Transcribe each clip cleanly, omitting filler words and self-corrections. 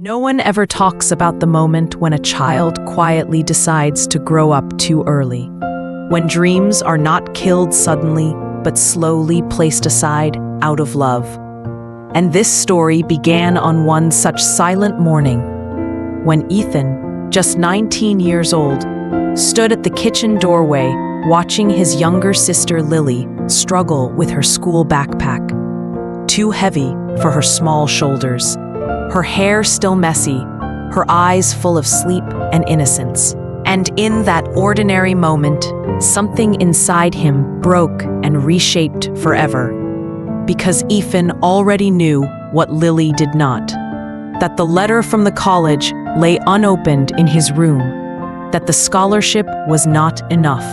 No one ever talks about the moment when a child quietly decides to grow up too early, when dreams are not killed suddenly, but slowly placed aside out of love. And this story began on one such silent morning, when Ethan, just 19 years old, stood at the kitchen doorway watching his younger sister Lily struggle with her school backpack, too heavy for her small shoulders, her hair still messy, her eyes full of sleep and innocence. And in that ordinary moment, something inside him broke and reshaped forever. Because Ethan already knew what Lily did not. That the letter from the college lay unopened in his room. That the scholarship was not enough.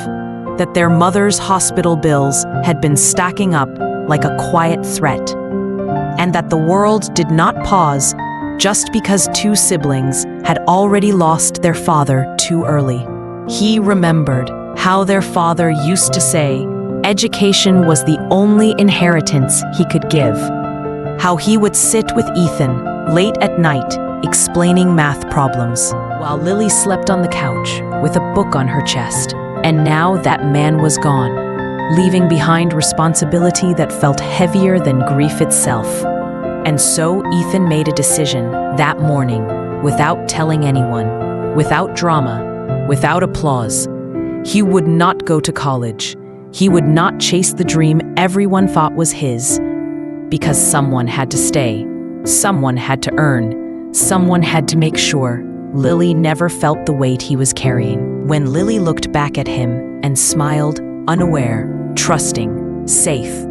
That their mother's hospital bills had been stacking up like a quiet threat. And that the world did not pause just because two siblings had already lost their father too early. He remembered how their father used to say education was the only inheritance he could give. How he would sit with Ethan late at night explaining math problems, while Lily slept on the couch with a book on her chest. And now that man was gone, leaving behind responsibility that felt heavier than grief itself. And so Ethan made a decision that morning, without telling anyone, without drama, without applause. He would not go to college. He would not chase the dream everyone thought was his. Because someone had to stay, someone had to earn, someone had to make sure Lily never felt the weight he was carrying. When Lily looked back at him and smiled, unaware, trusting, safe,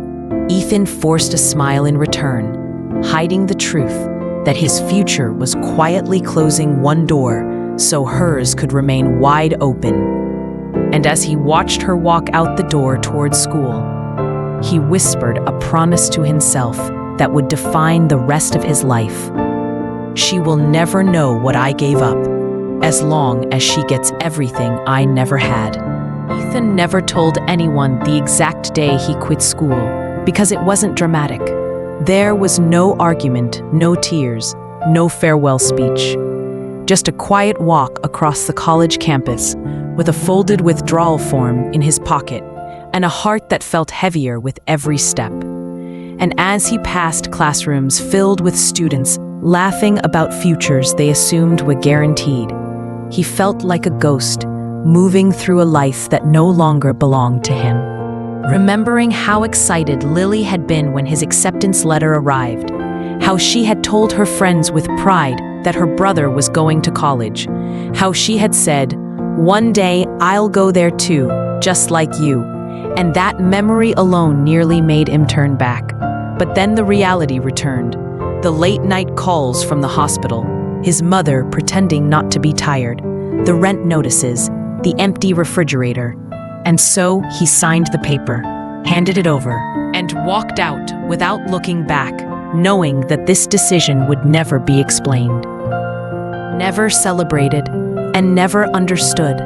Ethan forced a smile in return, hiding the truth that his future was quietly closing one door so hers could remain wide open. And as he watched her walk out the door towards school, he whispered a promise to himself that would define the rest of his life. She will never know what I gave up, as long as she gets everything I never had. Ethan never told anyone the exact day he quit school, because it wasn't dramatic. There was no argument, no tears, no farewell speech. Just a quiet walk across the college campus with a folded withdrawal form in his pocket and a heart that felt heavier with every step. And as he passed classrooms filled with students laughing about futures they assumed were guaranteed, he felt like a ghost moving through a life that no longer belonged to him. Remembering how excited Lily had been when his acceptance letter arrived, how she had told her friends with pride that her brother was going to college, how she had said, "One day I'll go there too, just like you," and that memory alone nearly made him turn back. But then the reality returned, the late-night calls from the hospital, his mother pretending not to be tired, the rent notices, the empty refrigerator. And so he signed the paper, handed it over, and walked out without looking back, knowing that this decision would never be explained, never celebrated, and never understood.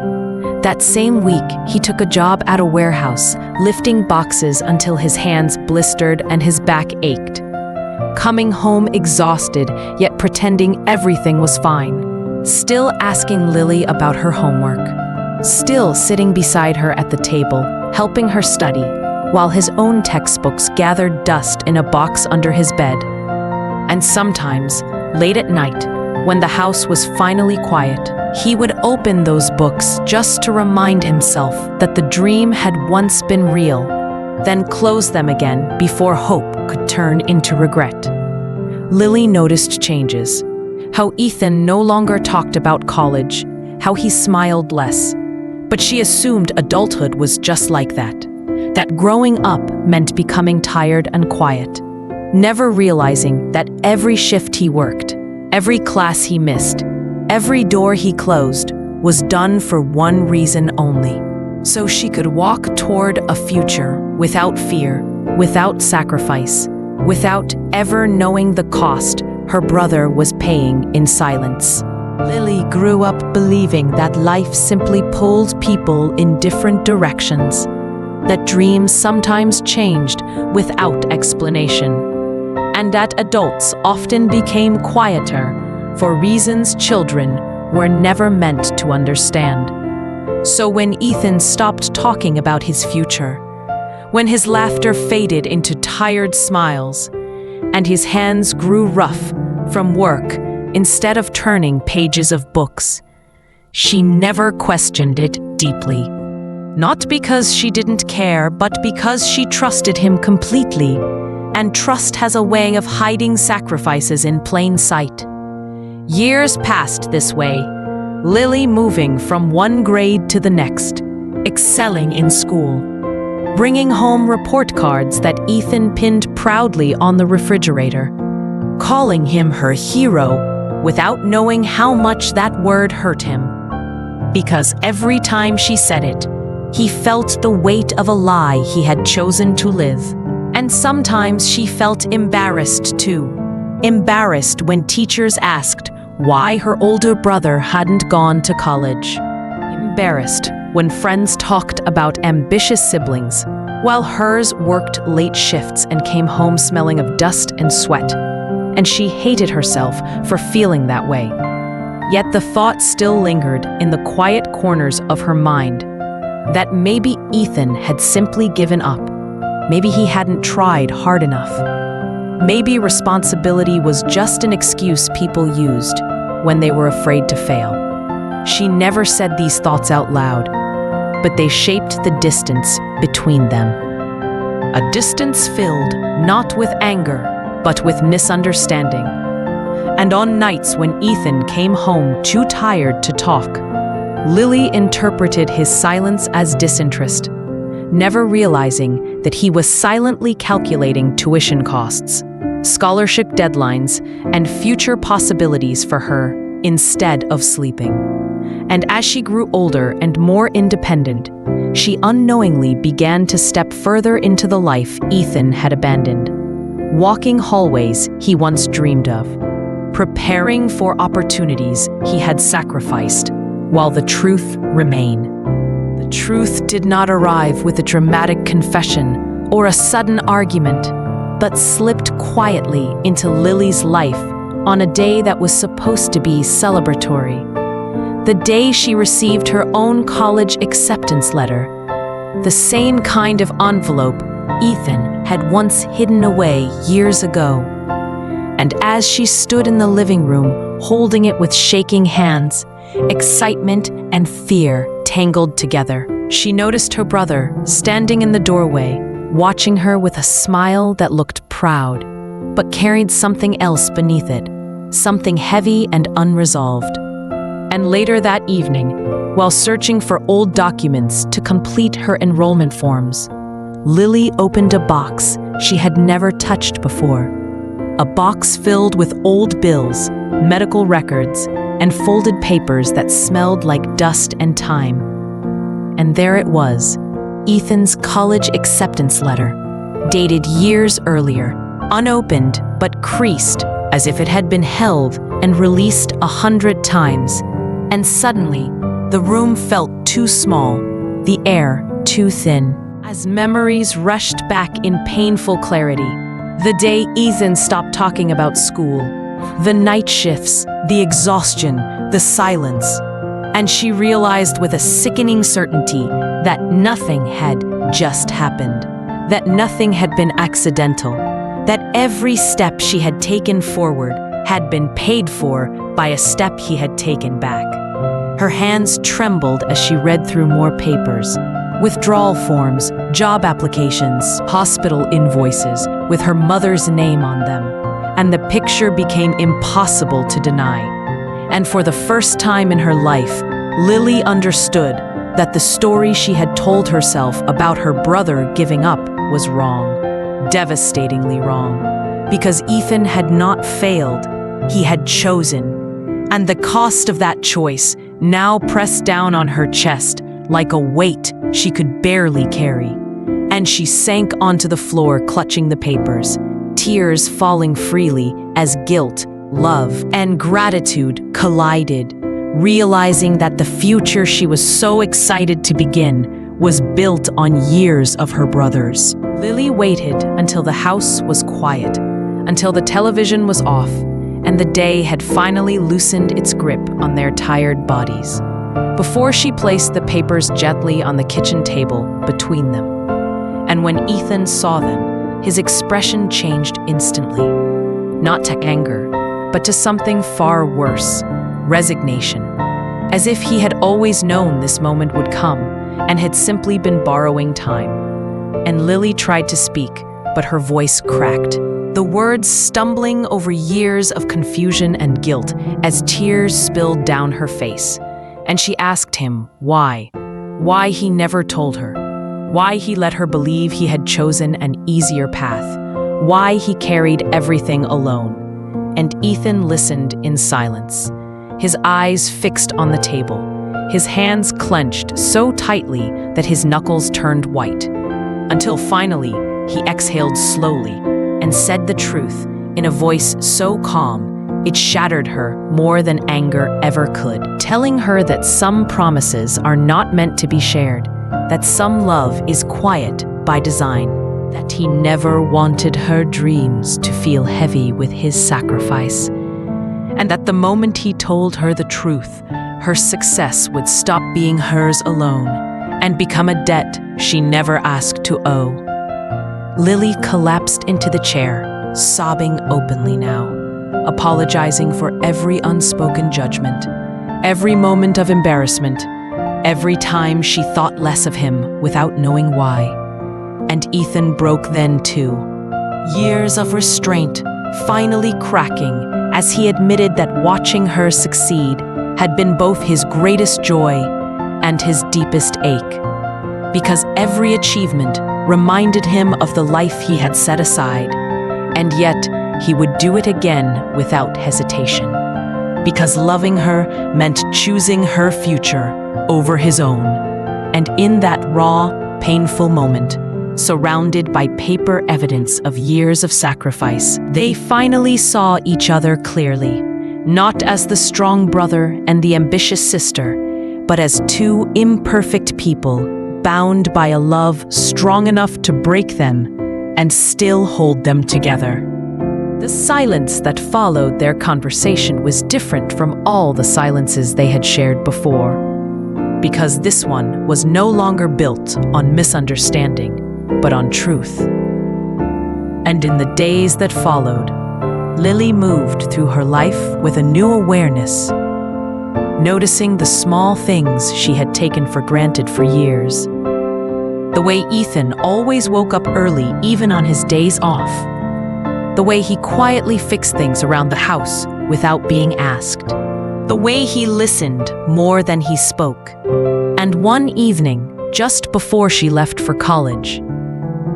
That same week, he took a job at a warehouse, lifting boxes until his hands blistered and his back ached. Coming home exhausted, yet pretending everything was fine. Still asking Lily about her homework. Still sitting beside her at the table, helping her study, while his own textbooks gathered dust in a box under his bed. And sometimes, late at night, when the house was finally quiet, he would open those books just to remind himself that the dream had once been real, then close them again before hope could turn into regret. Lily noticed changes. How Ethan no longer talked about college, how he smiled less. But she assumed adulthood was just like that. That growing up meant becoming tired and quiet. Never realizing that every shift he worked, every class he missed, every door he closed was done for one reason only. So she could walk toward a future without fear, without sacrifice, without ever knowing the cost her brother was paying in silence. Lily grew up believing that life simply pulled people in different directions, that dreams sometimes changed without explanation, and that adults often became quieter, for reasons children were never meant to understand. So when Ethan stopped talking about his future, when his laughter faded into tired smiles, and his hands grew rough from work instead of turning pages of books, she never questioned it deeply. Not because she didn't care, but because she trusted him completely, and trust has a way of hiding sacrifices in plain sight. Years passed this way, Lily moving from one grade to the next, excelling in school, bringing home report cards that Ethan pinned proudly on the refrigerator, calling him her hero without knowing how much that word hurt him. Because every time she said it, he felt the weight of a lie he had chosen to live. And sometimes she felt embarrassed too. Embarrassed when teachers asked why her older brother hadn't gone to college. Embarrassed when friends talked about ambitious siblings, while hers worked late shifts and came home smelling of dust and sweat. And she hated herself for feeling that way. Yet the thought still lingered in the quiet corners of her mind that maybe Ethan had simply given up. Maybe he hadn't tried hard enough. Maybe responsibility was just an excuse people used when they were afraid to fail. She never said these thoughts out loud, but they shaped the distance between them. A distance filled not with anger, but with misunderstanding. And on nights when Ethan came home too tired to talk, Lily interpreted his silence as disinterest, never realizing that he was silently calculating tuition costs, scholarship deadlines, and future possibilities for her instead of sleeping. And as she grew older and more independent, she unknowingly began to step further into the life Ethan had abandoned, walking hallways he once dreamed of, preparing for opportunities he had sacrificed, while the truth remained. The truth did not arrive with a dramatic confession or a sudden argument, but slipped quietly into Lily's life on a day that was supposed to be celebratory. The day she received her own college acceptance letter, the same kind of envelope Ethan had once hidden away years ago. And as she stood in the living room, holding it with shaking hands, excitement and fear tangled together, she noticed her brother standing in the doorway, watching her with a smile that looked proud, but carried something else beneath it, something heavy and unresolved. And later that evening, while searching for old documents to complete her enrollment forms, Lily opened a box she had never touched before. A box filled with old bills, medical records, and folded papers that smelled like dust and time. And there it was, Ethan's college acceptance letter, dated years earlier, unopened but creased as if it had been held and released 100 times. And suddenly, the room felt too small, the air too thin, as memories rushed back in painful clarity. The day Ethan stopped talking about school, the night shifts, the exhaustion, the silence, and she realized with a sickening certainty that nothing had just happened, that nothing had been accidental, that every step she had taken forward had been paid for by a step he had taken back. Her hands trembled as she read through more papers, withdrawal forms, job applications, hospital invoices with her mother's name on them, and the picture became impossible to deny. And for the first time in her life, Lily understood that the story she had told herself about her brother giving up was wrong, devastatingly wrong, because Ethan had not failed, he had chosen. And the cost of that choice now pressed down on her chest like a weight she could barely carry. And she sank onto the floor clutching the papers, tears falling freely as guilt, love, and gratitude collided, realizing that the future she was so excited to begin was built on years of her brother's. Lily waited until the house was quiet, until the television was off, and the day had finally loosened its grip on their tired bodies. Before she placed the papers gently on the kitchen table between them. And when Ethan saw them, his expression changed instantly. Not to anger, but to something far worse, resignation. As if he had always known this moment would come and had simply been borrowing time. And Lily tried to speak, but her voice cracked, the words stumbling over years of confusion and guilt as tears spilled down her face. And she asked him why he never told her, why he let her believe he had chosen an easier path, why he carried everything alone. And Ethan listened in silence, his eyes fixed on the table, his hands clenched so tightly that his knuckles turned white, until finally he exhaled slowly and said the truth in a voice so calm it shattered her more than anger ever could, telling her that some promises are not meant to be shared, that some love is quiet by design, that he never wanted her dreams to feel heavy with his sacrifice, and that the moment he told her the truth, her success would stop being hers alone and become a debt she never asked to owe. Lily collapsed into the chair, sobbing openly now, apologizing for every unspoken judgment, every moment of embarrassment, every time she thought less of him without knowing why. And Ethan broke then too, years of restraint finally cracking as he admitted that watching her succeed had been both his greatest joy and his deepest ache, because every achievement reminded him of the life he had set aside, and yet he would do it again without hesitation, because loving her meant choosing her future over his own. And in that raw, painful moment, surrounded by paper evidence of years of sacrifice, they finally saw each other clearly, not as the strong brother and the ambitious sister, but as two imperfect people bound by a love strong enough to break them and still hold them together. The silence that followed their conversation was different from all the silences they had shared before, because this one was no longer built on misunderstanding, but on truth. And in the days that followed, Lily moved through her life with a new awareness, noticing the small things she had taken for granted for years. The way Ethan always woke up early even on his days off. The way he quietly fixed things around the house without being asked. The way he listened more than he spoke. And one evening, just before she left for college,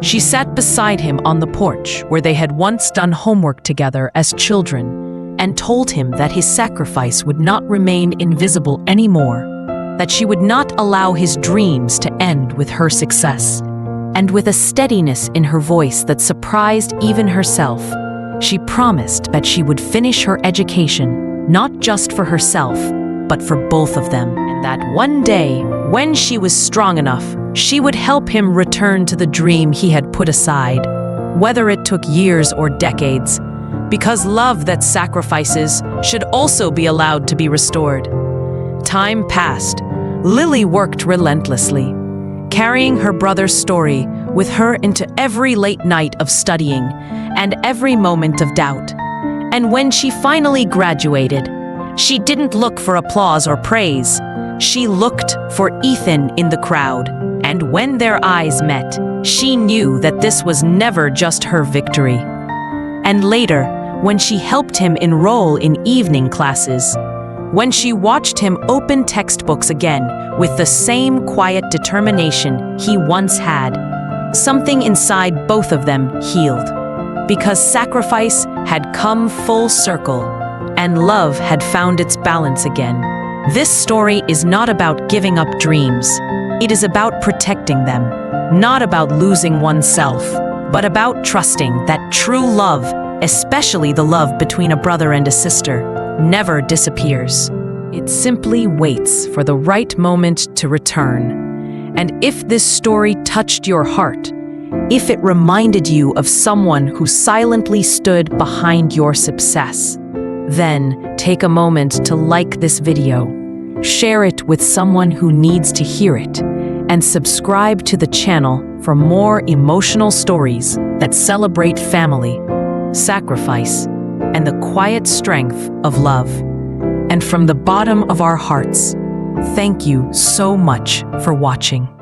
she sat beside him on the porch where they had once done homework together as children and told him that his sacrifice would not remain invisible anymore, that she would not allow his dreams to end with her success. And with a steadiness in her voice that surprised even herself, she promised that she would finish her education, not just for herself, but for both of them, and that one day, when she was strong enough, she would help him return to the dream he had put aside, whether it took years or decades, because love that sacrifices should also be allowed to be restored. Time passed. Lily worked relentlessly, carrying her brother's story with her into every late night of studying and every moment of doubt. And when she finally graduated, she didn't look for applause or praise. She looked for Ethan in the crowd. And when their eyes met, she knew that this was never just her victory. And later, when she helped him enroll in evening classes, when she watched him open textbooks again with the same quiet determination he once had, something inside both of them healed, because sacrifice had come full circle and love had found its balance again. This story is not about giving up dreams. It is about protecting them, not about losing oneself, but about trusting that true love, especially the love between a brother and a sister, never disappears. It simply waits for the right moment to return. And if this story touched your heart, if it reminded you of someone who silently stood behind your success, Then, take a moment to like this video, share it with someone who needs to hear it, and subscribe to the channel for more emotional stories that celebrate family, sacrifice, and the quiet strength of love. And from the bottom of our hearts, thank you so much for watching.